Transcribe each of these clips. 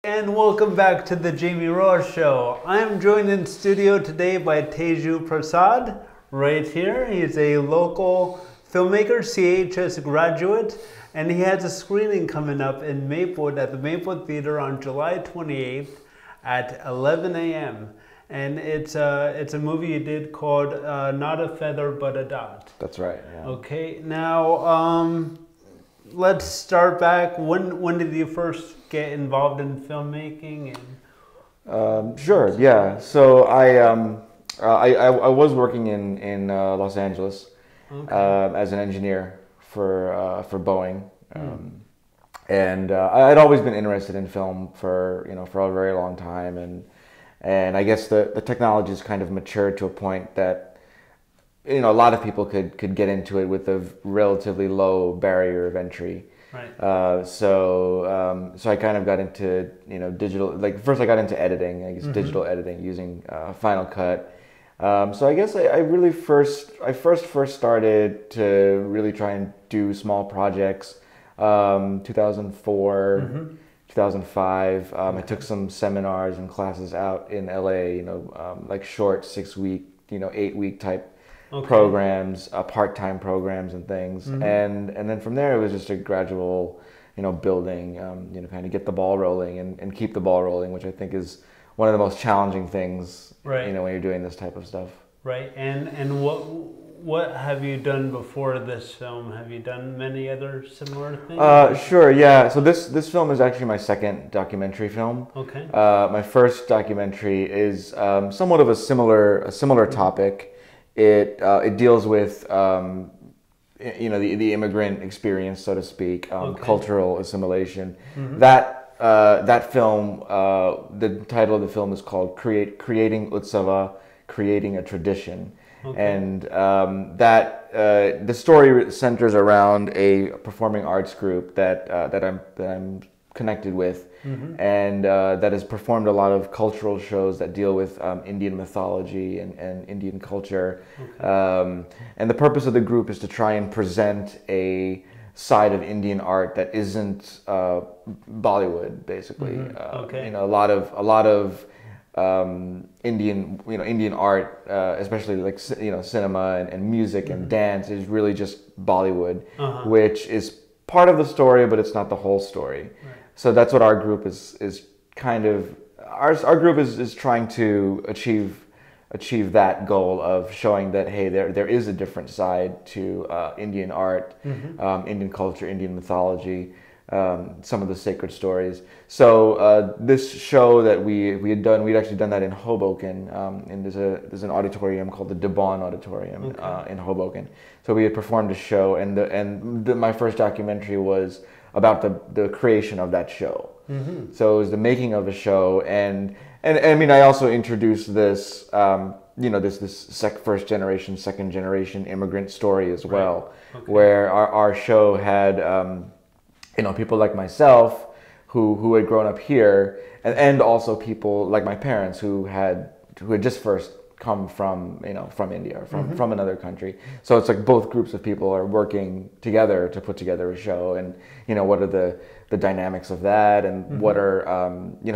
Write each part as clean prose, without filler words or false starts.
And welcome back to the Jamie Ross Show. I'm joined in studio today by Teju Prasad, right here. He's a local filmmaker, CHS graduate, and he has a screening coming up in Maplewood at the Maplewood Theater on July 28th at 11 a.m. And it's a movie you did called Not a Feather But a Dot. That's right, yeah. Okay, now let's start back. When did you first get involved in filmmaking? Sure, yeah. So I was working in Los Angeles as an engineer for Boeing, and I'd always been interested in film for a very long time, and I guess the technology has kind of matured to a point that a lot of people could get into it with a relatively low barrier of entry. Right. So I kind of got into digital. Like first, I got into editing. I guess digital editing using Final Cut. So I guess I really first started to really try and do small projects. 2004, 2005. I took some seminars and classes out in LA. Like short 6-week, 8-week type. Okay. Programs, part-time programs and things, and then from there it was just a gradual, building, kind of get the ball rolling and keep the ball rolling, which I think is one of the most challenging things, right. When you're doing this type of stuff. Right, and what have you done before this film? Have you done many other similar things? Sure, yeah. So this film is actually my second documentary film. Okay. My first documentary is somewhat of a similar topic. It deals with the immigrant experience, so to speak, cultural assimilation. That film, the title of the film is called "Creating Utsava, Creating a Tradition," and the story centers around a performing arts group that I'm connected with, and that has performed a lot of cultural shows that deal with Indian mythology and Indian culture. And the purpose of the group is to try and present a side of Indian art that isn't Bollywood, basically. A lot of Indian art, especially like cinema and music and dance, is really just Bollywood, which is part of the story, but it's not the whole story. Right. So that's what our group is kind of our group is trying to achieve that goal of showing that hey, there is a different side to Indian art, Indian culture, Indian mythology, some of the sacred stories. So this show that we'd actually done that in Hoboken, and there's an auditorium called the Debon Auditorium in Hoboken. So we had performed a show, and my first documentary was about the creation of that show. So it was the making of a show, and I mean I also introduced this this first generation, second generation immigrant story as well, where our show had people like myself who had grown up here, and also people like my parents who had just first come from India or from another country. So it's like both groups of people are working together to put together a show, and what are the dynamics of that, and what are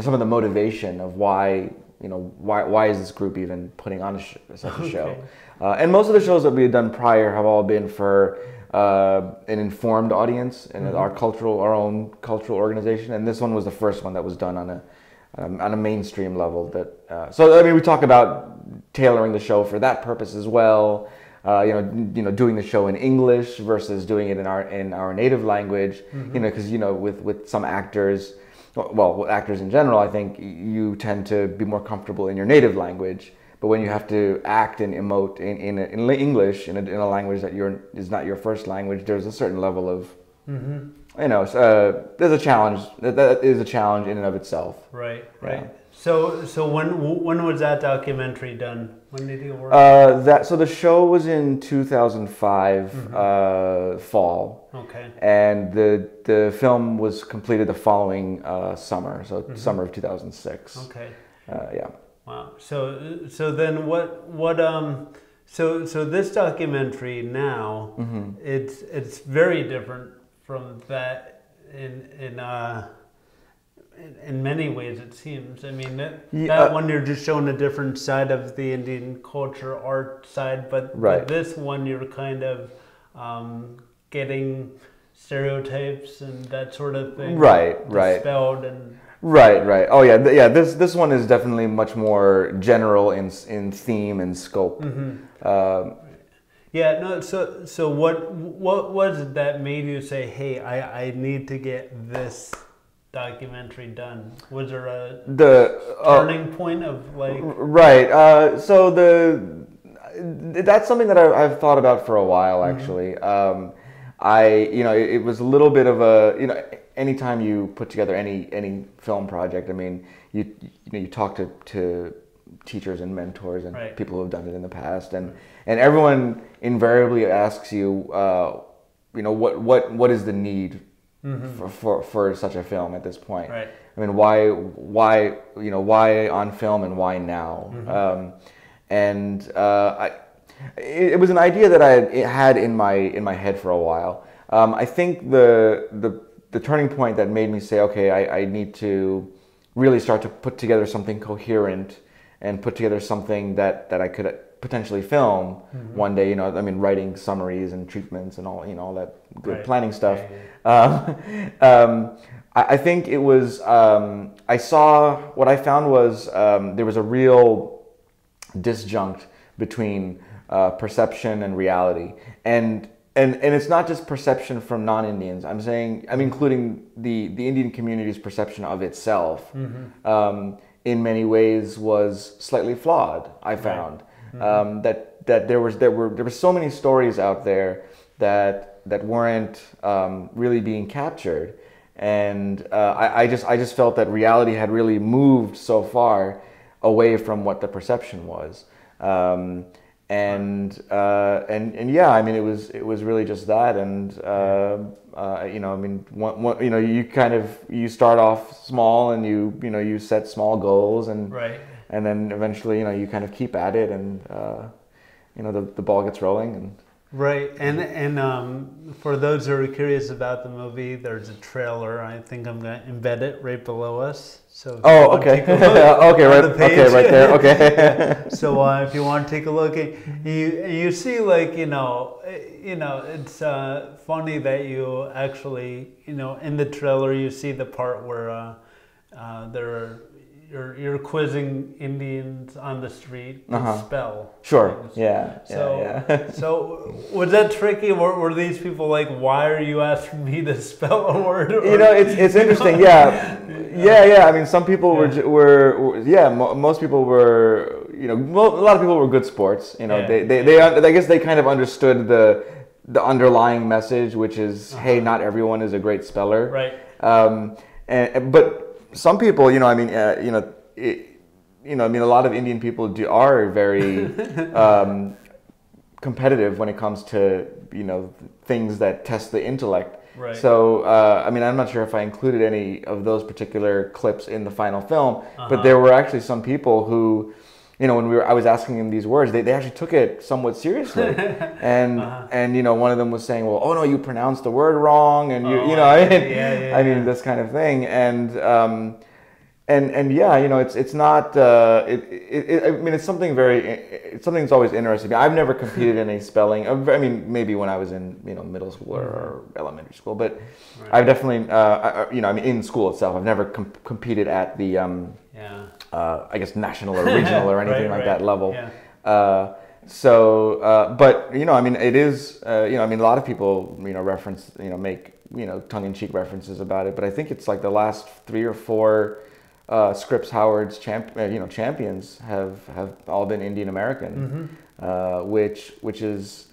some of the motivation of why is this group even putting on such a show. And most of the shows that we had done prior have all been for an informed audience and our own cultural organization, and this one was the first one that was done on a mainstream level. So I mean, we talk about tailoring the show for that purpose as well. Doing the show in English versus doing it in our native language. Because with some actors, actors in general, I think you tend to be more comfortable in your native language. But when you have to act and emote in English in a language that is not your first language, there's a certain level of there's a challenge. That is a challenge in and of itself. Right. Yeah. So when was that documentary done? When did you work? So the show was in 2005 fall. Okay. And the film was completed the following summer, so summer of 2006. Okay. Yeah. Wow. So then so this documentary now it's very different from that in in many ways, it seems. I mean, that one you're just showing a different side of the Indian culture, art side, but this one you're kind of getting stereotypes and that sort of thing dispelled and right. Oh yeah, this one is definitely much more general in theme and scope. Yeah, no. So what was it that made you say, "Hey, I need to get this documentary done"? Was there a turning point of like? Right. So that's something that I've thought about for a while actually. It was a little bit of a anytime you put together any film project, I mean, you talk to teachers and mentors and people who have done it in the past, and everyone invariably asks you, what is the need for such a film at this point? Right. I mean, why on film and why now? It was an idea that I had in my head for a while. I think the turning point that made me say, okay, I need to really start to put together something coherent and put together something that I could potentially film one day. Writing summaries and treatments and all that good planning stuff. I think it was. What I found was there was a real disjunct between perception and reality, and it's not just perception from non-Indians. I'm including the Indian community's perception of itself. In many ways was slightly flawed. I found that there were so many stories out there that weren't really being captured, and I just felt that reality had really moved so far away from what the perception was. And yeah, I mean, it was really just that, and you start off small, and you set small goals, and then eventually you kind of keep at it, and the ball gets rolling, and Right, and for those who are curious about the movie, there's a trailer. I think I'm going to embed it right below us. So okay, right there. Okay. Yeah. So if you want to take a look, you see, like it's funny that you actually in the trailer you see the part where you're quizzing Indians on the street to spell. Sure. Things. Yeah. So was that tricky? Were these people like, why are you asking me to spell a word? It's interesting. Yeah. I mean, some people were most people were, a lot of people were good sports. They I guess they kind of understood the underlying message, which is, hey, not everyone is a great speller. Right. But some people, a lot of Indian people are very competitive when it comes to, things that test the intellect. Right. So, I'm not sure if I included any of those particular clips in the final film, but there were actually some people who, when I was asking them these words, they actually took it somewhat seriously, and one of them was saying, well, oh no, you pronounced the word wrong, and I mean this kind of thing, and it's not. It's something it's something that's always interesting. I've never competed in a spelling. I mean, maybe when I was in middle school or elementary school, but I've definitely in school itself, I've never competed at the I guess national or regional or anything like that level. Yeah. But it is. A lot of people reference make tongue-in-cheek references about it, but I think it's like the last 3 or 4. Scripps Howard's champions have all been Indian American, which is,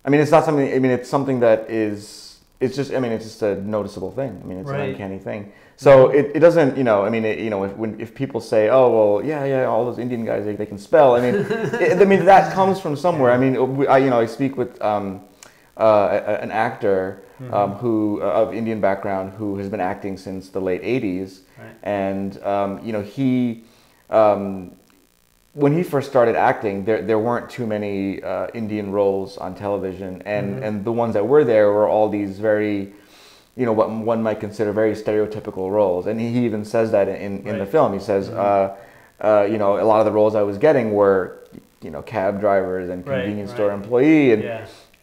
it's not something. It's something that is. It's just. It's just a noticeable thing. It's an uncanny thing. So it doesn't. If people say, oh well, yeah, all those Indian guys they can spell. That comes from somewhere. I speak with an actor who of Indian background who has been acting since the late '80s. Right. And he when he first started acting, there weren't too many Indian roles on television, and the ones that were there were all these very what one might consider very stereotypical roles. And he even says that in the film. He says, a lot of the roles I was getting were, cab drivers and convenience store employee.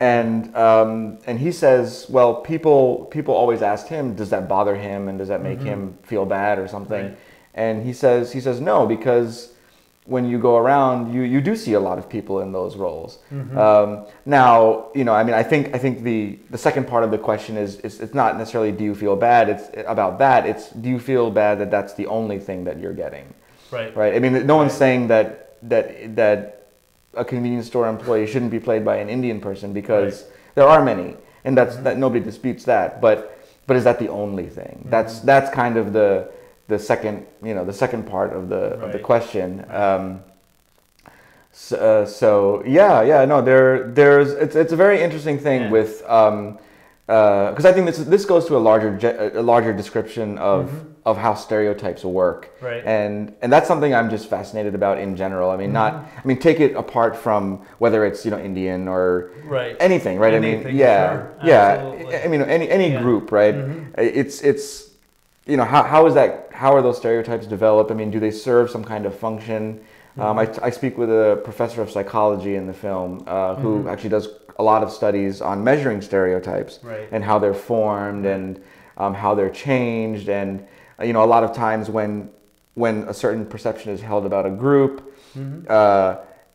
And he says, well, people always asked him, does that bother him and does that make him feel bad or something? Right. And he says no, because when you go around, you do see a lot of people in those roles. Now, I think the second part of the question is it's not necessarily do you feel bad, it's about that. It's do you feel bad that that's the only thing that you're getting? Right. Right. I mean, no one's saying that a convenience store employee shouldn't be played by an Indian person, because there are many, and that nobody disputes that. But is that the only thing? That's kind of the second part of the question. It's a very interesting thing with because I think this goes to a larger description of how stereotypes work, and that's something I'm just fascinated about in general. I mean, take it apart from whether it's Indian or anything, right? Anything, Absolutely. I mean, any group, right? It's how are those stereotypes developed? I mean, do they serve some kind of function? I speak with a professor of psychology in the film who actually does a lot of studies on measuring stereotypes and how they're formed and how they're changed. And a lot of times when a certain perception is held about a group,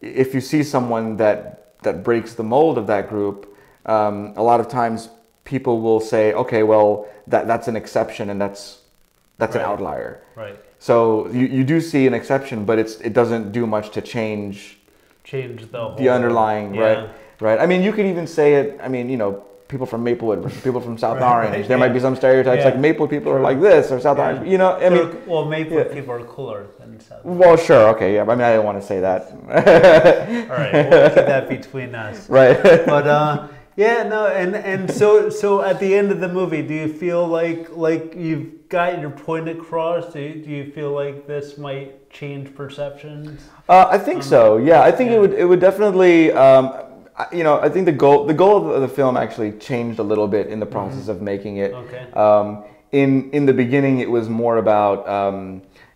if you see someone that breaks the mold of that group, a lot of times people will say, okay, well, that's an exception and that's an outlier. Right. So you do see an exception, but it doesn't do much to change the underlying, right? I mean, you could even say it. I mean, people from Maplewood versus people from South Orange. There might be some stereotypes like Maplewood people are like this, or South Orange. Maplewood people are cooler than South Orange. Well, sure, okay, yeah. I mean, I didn't want to say that. All right, we'll keep that between us. Right. But and so at the end of the movie, do you feel like you've got your point across? Do you feel like this might change perceptions? I think so. Yeah, I think it would definitely. I think the goal of the film actually changed a little bit in the process of making it. Okay. In the beginning, it was more about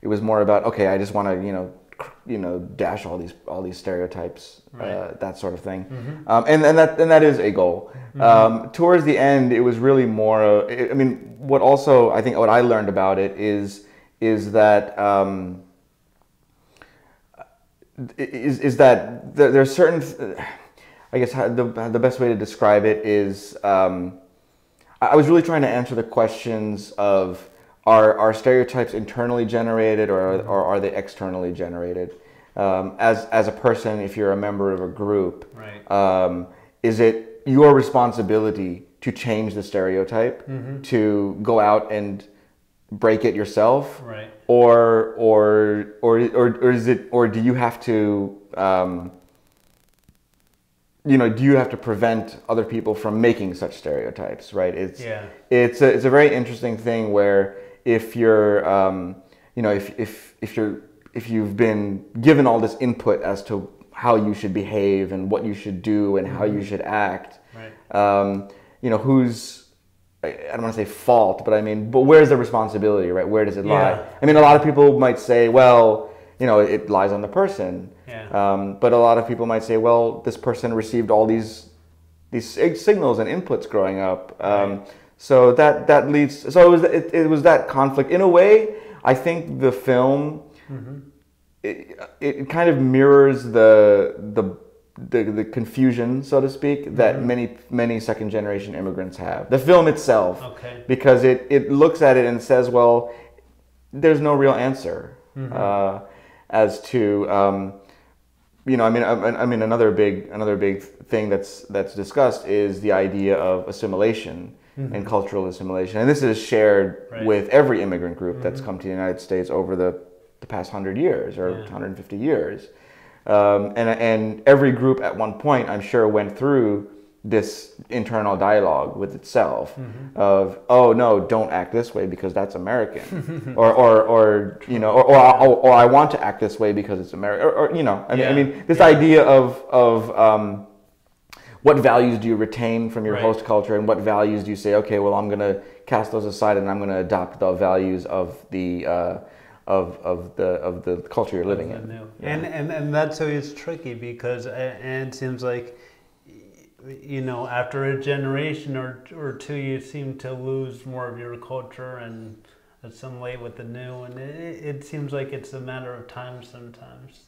okay, I just want to dash all these stereotypes, that sort of thing, and that is a goal. Towards the end, it was really more. I mean, what I learned about it is that there's certain. I guess the best way to describe it is I was really trying to answer the questions of are stereotypes internally generated or are they externally generated? As a person, if you're a member of a group, is it your responsibility to change the stereotype, to go out and break it yourself, or do you have to do you have to prevent other people from making such stereotypes, right? It's a very interesting thing where if you're if you've been given all this input as to how you should behave and what you should do and how you should act, who's, I don't want to say fault, but where's the responsibility, right? Where does it lie? I mean, a lot of people might say, well, it lies on the person. But a lot of people might say, well, this person received all these signals and inputs growing up. So that leads. So it was that conflict. In a way, I think the film it kind of mirrors the confusion, so to speak, that many second generation immigrants have. The film itself, because it looks at it and says, well, there's no real answer as to. Another big thing that's discussed is the idea of assimilation and cultural assimilation, and this is shared with every immigrant group that's come to the United States over the past 100 years or 150 years, and every group at one point, I'm sure, went through this internal dialogue with itself of, oh no, don't act this way because that's American, or I want to act this way because it's American, this idea of what values do you retain from your host culture and what values do you say, okay, well, I'm gonna cast those aside, and I'm going to adopt the values of the of the culture you're living in. Yeah. And that's always tricky because and it seems like, you know, after a generation or two, you seem to lose more of your culture and assimilate with the new, and it seems like it's a matter of time sometimes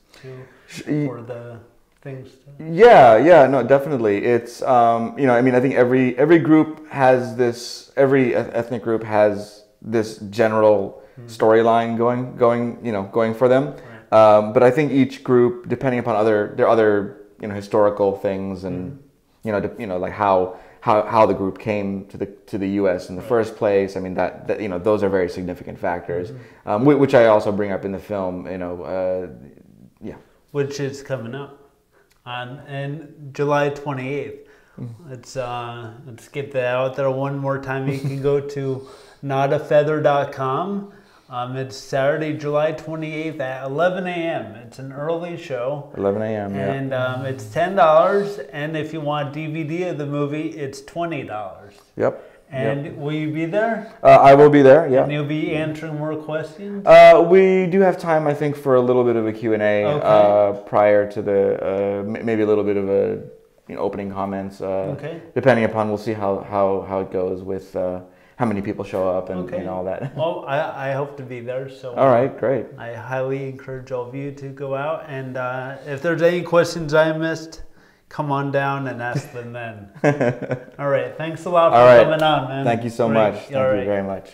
for the things to... Yeah, no, definitely. It's you know, I mean, I think every group has this, every ethnic group has this general storyline going for them. Right. But I think each group, depending upon their other historical things and like how the group came to the U.S. in the first place. I mean that those are very significant factors, which I also bring up in the film. Yeah. Which is coming up on July 28th. Let's get that out there one more time. You can go to notafeather.com. It's Saturday, July 28th at 11 a.m. It's an early show. 11 a.m. And it's $10. And if you want DVD of the movie, it's $20. Yep. And will you be there? I will be there, yeah. And you'll be answering more questions? We do have time, I think, for a little bit of a Q&A prior to the, maybe a little bit of a opening comments. Depending upon, we'll see how it goes with how many people show up and all that. Well, I hope to be there. So all right, great. I highly encourage all of you to go out. And if there's any questions I missed, come on down and ask them then. All right. Thanks a lot for coming on, man. Thank you so much. Thank you very much.